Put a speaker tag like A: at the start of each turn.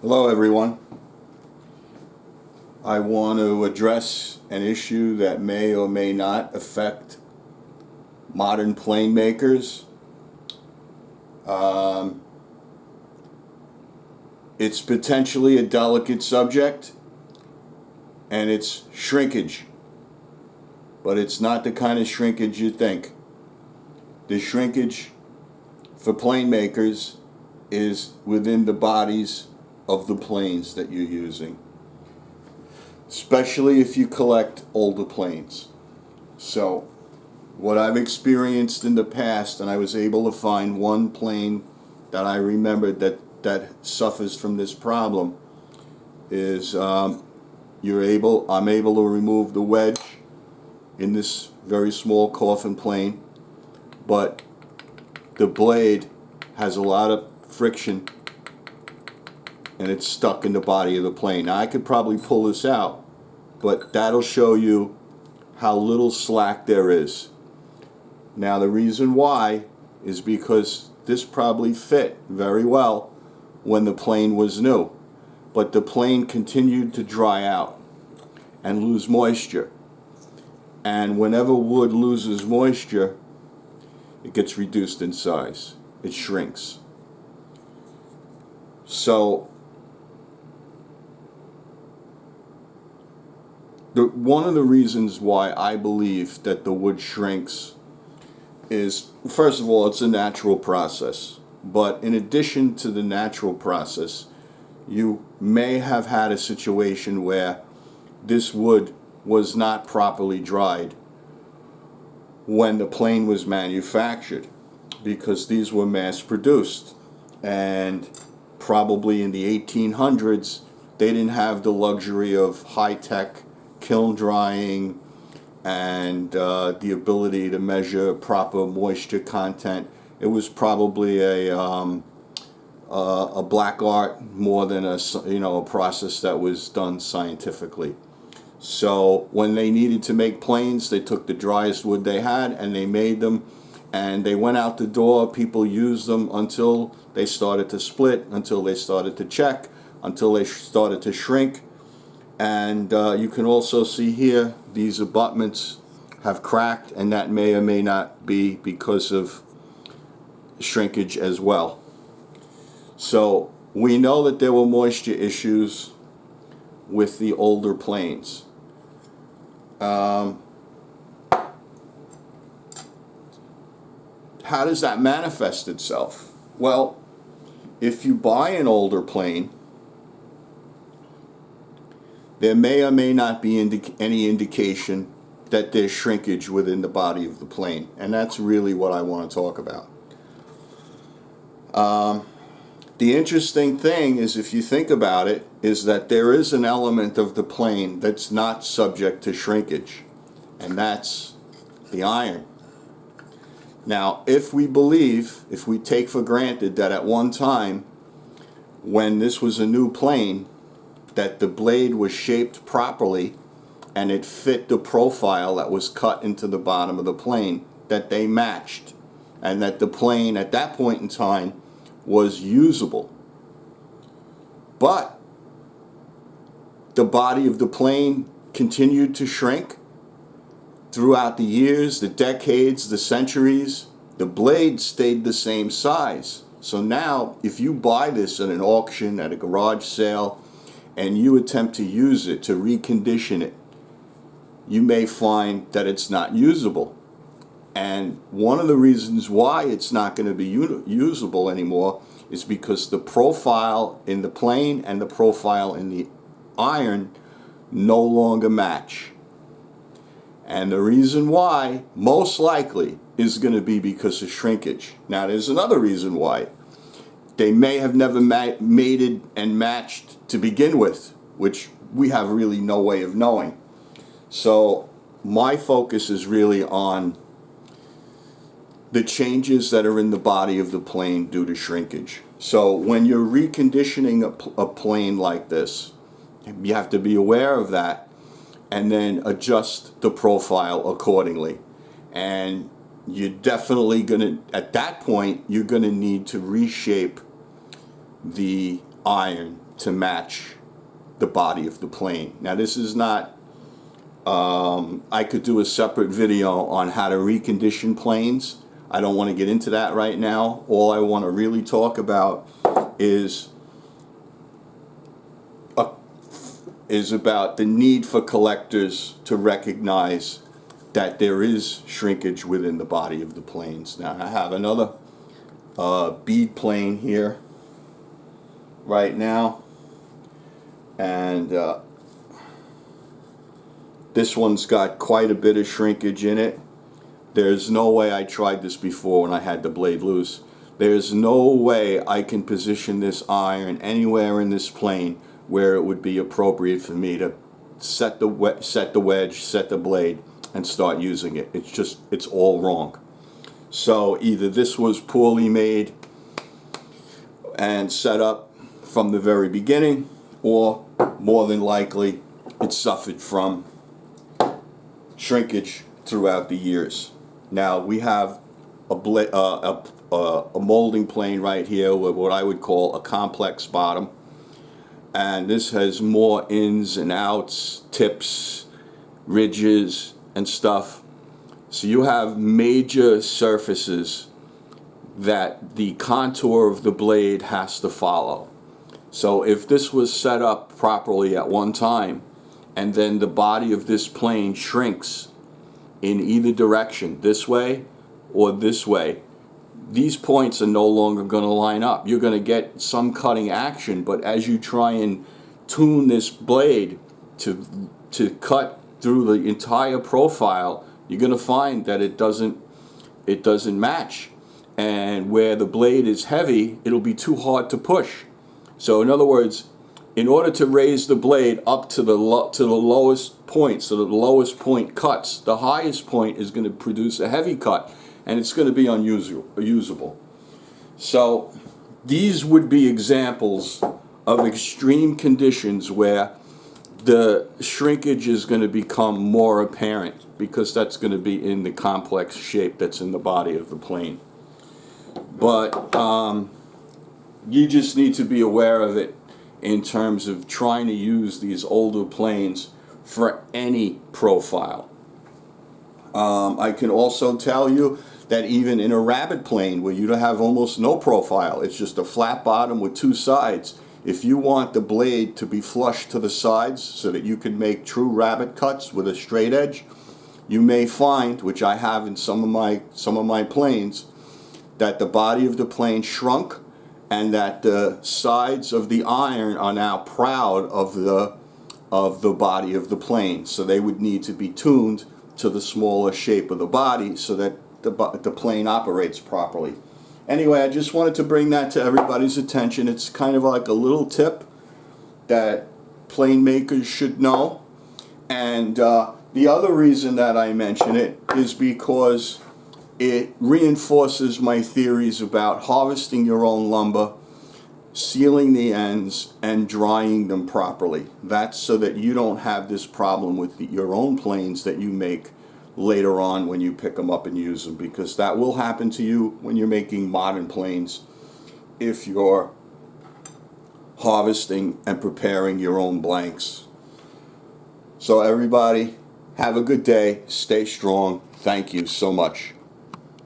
A: Hello everyone. I want to address an issue that may or may not affect modern plane makers. It's potentially a delicate subject, and it's shrinkage. But it's not the kind of shrinkage you think. The shrinkage for plane makers is within the bodies of the planes that you're using, especially if you collect older planes. So what I've experienced in the past, and I was able to find one plane that I remembered that suffers from this problem, is I'm able to remove the wedge in this very small coffin plane, but the blade has a lot of friction and it's stuck in the body of the plane. Now I could probably pull this out, but that'll show you how little slack there is. Now the reason why is because this probably fit very well when the plane was new, but the plane continued to dry out and lose moisture. And whenever wood loses moisture, it gets reduced in size. It shrinks. So one of the reasons why I believe that the wood shrinks is, first of all, it's a natural process. But in addition to the natural process, you may have had a situation where this wood was not properly dried when the plane was manufactured, because these were mass produced, and probably in the 1800s they didn't have the luxury of high-tech kiln drying and the ability to measure proper moisture content. It was probably a black art more than a process that was done scientifically. So when they needed to make planes, they took the driest wood they had and they made them, and they went out the door. People used them until they started to split, until they started to check, until they started to shrink. And you can also see here these abutments have cracked, and that may or may not be because of shrinkage as well. So we know that there were moisture issues with the older planes. How does that manifest itself? Well, if you buy an older plane, there may or may not be any indication that there's shrinkage within the body of the plane, and that's really what I want to talk about. The interesting thing is, if you think about it, is that there is an element of the plane that's not subject to shrinkage, and that's the iron. Now, if we take for granted that at one time, when this was a new plane, that the blade was shaped properly and it fit the profile that was cut into the bottom of the plane, that they matched, and that the plane at that point in time was usable. But the body of the plane continued to shrink throughout the years, the decades, the centuries. The blade stayed the same size. So now, if you buy this at an auction, at a garage sale, and you attempt to use it, to recondition it, you may find that it's not usable. And one of the reasons why it's not going to be usable anymore is because the profile in the plane and the profile in the iron no longer match. And the reason why, most likely, is going to be because of shrinkage. Now, there's another reason why. They may have never mated and matched to begin with, which we have really no way of knowing. So my focus is really on the changes that are in the body of the plane due to shrinkage. So when you're reconditioning a plane like this, you have to be aware of that and then adjust the profile accordingly. And you're definitely going to, at that point, you're going to need to reshape the iron to match the body of the plane. Now this is not, I could do a separate video on how to recondition planes. I don't want to get into that right now. All I want to really talk about is about the need for collectors to recognize that there is shrinkage within the body of the planes. Now I have another bead plane here right now, and this one's got quite a bit of shrinkage in it. There's no way, I tried this before when I had the blade loose, there's no way I can position this iron anywhere in this plane where it would be appropriate for me to set the wedge, set the blade, and start using it. It's all wrong. So either this was poorly made and set up from the very beginning, or more than likely it suffered from shrinkage throughout the years. Now we have a molding plane right here with what I would call a complex bottom, and this has more ins and outs, tips, ridges and stuff. So you have major surfaces that the contour of the blade has to follow. So if this was set up properly at one time, and then the body of this plane shrinks in either direction, this way or this way, these points are no longer going to line up. You're going to get some cutting action, but as you try and tune this blade to cut through the entire profile, you're going to find that it doesn't match. And where the blade is heavy, it'll be too hard to push. So in other words, in order to raise the blade up to the lowest point, so that the lowest point cuts, the highest point is going to produce a heavy cut, and it's going to be unusable. So these would be examples of extreme conditions where the shrinkage is going to become more apparent, because that's going to be in the complex shape that's in the body of the plane. But you just need to be aware of it in terms of trying to use these older planes for any profile. I can also tell you that even in a rabbit plane where you have almost no profile, it's just a flat bottom with two sides, if you want the blade to be flush to the sides so that you can make true rabbit cuts with a straight edge, you may find, which I have in some of my planes, that the body of the plane shrunk, and that the sides of the iron are now proud of the body of the plane. So they would need to be tuned to the smaller shape of the body so that the plane operates properly. Anyway, I just wanted to bring that to everybody's attention. It's kind of like a little tip that plane makers should know. And the other reason that I mention it is because it reinforces my theories about harvesting your own lumber, sealing the ends, and drying them properly. That's so that you don't have this problem with your own planes that you make later on when you pick them up and use them, because that will happen to you when you're making modern planes if you're harvesting and preparing your own blanks. So everybody, have a good day, stay strong, thank you so much.